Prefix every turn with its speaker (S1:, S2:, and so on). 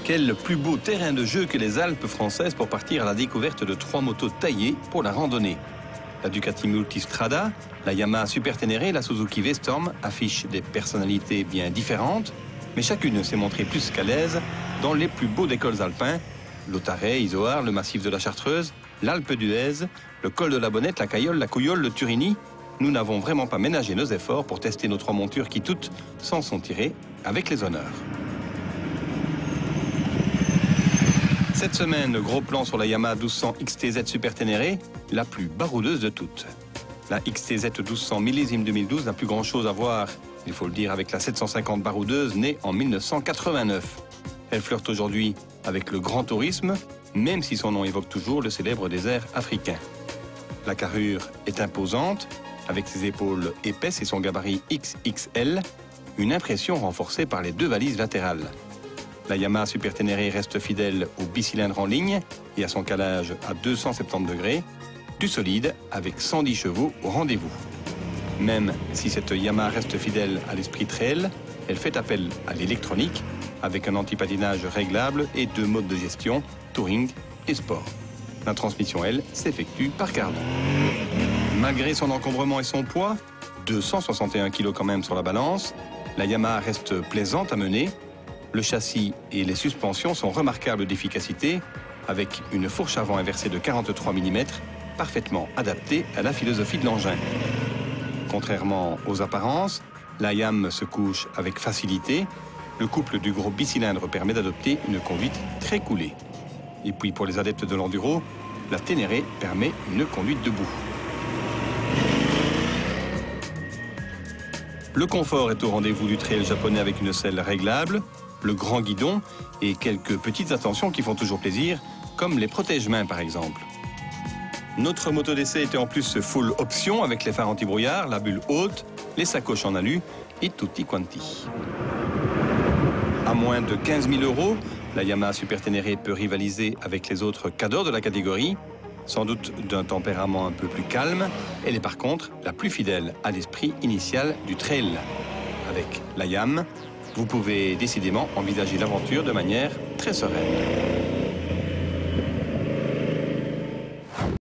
S1: Quel plus beau terrain de jeu que les Alpes françaises pour partir à la découverte de 3 motos taillées pour la randonnée. La Ducati Multistrada, la Yamaha Super Ténéré et la Suzuki V-Storm affichent des personnalités bien différentes, mais chacune s'est montrée plus qu'à l'aise dans les plus beaux des cols alpins, l'Otaret, Izoard, le massif de la Chartreuse, l'Alpe d'Huez, le col de la Bonnette, la Cayolle, la Couillole, le Turini. Nous n'avons vraiment pas ménagé nos efforts pour tester nos 3 montures qui toutes s'en sont tirées avec les honneurs. Cette semaine, gros plan sur la Yamaha 1200 XTZ Super Ténéré, la plus baroudeuse de toutes. La XTZ 1200 millésime 2012 n'a plus grand chose à voir, il faut le dire, avec la 750 baroudeuse née en 1989. Elle flirte aujourd'hui avec le grand tourisme, même si son nom évoque toujours le célèbre désert africain. La carrure est imposante, avec ses épaules épaisses et son gabarit XXL, une impression renforcée par les 2 valises latérales. La Yamaha Super Ténéré reste fidèle au bicylindre en ligne et à son calage à 270 degrés, du solide avec 110 chevaux au rendez-vous. Même si cette Yamaha reste fidèle à l'esprit trail, elle fait appel à l'électronique avec un antipatinage réglable et 2 modes de gestion, touring et sport. La transmission, elle, s'effectue par cardan. Malgré son encombrement et son poids, 261 kg quand même sur la balance, la Yamaha reste plaisante à mener. Le châssis et les suspensions sont remarquables d'efficacité, avec une fourche avant inversée de 43 mm, parfaitement adaptée à la philosophie de l'engin. Contrairement aux apparences, la Yam se couche avec facilité. Le couple du gros bicylindre permet d'adopter une conduite très coulée. Et puis pour les adeptes de l'enduro, la Ténéré permet une conduite debout. Le confort est au rendez-vous du trail japonais avec une selle réglable, le grand guidon et quelques petites attentions qui font toujours plaisir, comme les protège-mains par exemple. Notre moto d'essai était en plus full option avec les phares anti-brouillard, la bulle haute, les sacoches en alu et tutti quanti. À moins de 15 000 €, la Yamaha Super Ténéré peut rivaliser avec les autres cadors de la catégorie. Sans doute d'un tempérament un peu plus calme, elle est par contre la plus fidèle à l'esprit initial du trail. Avec la Yam, vous pouvez décidément envisager l'aventure de manière très sereine.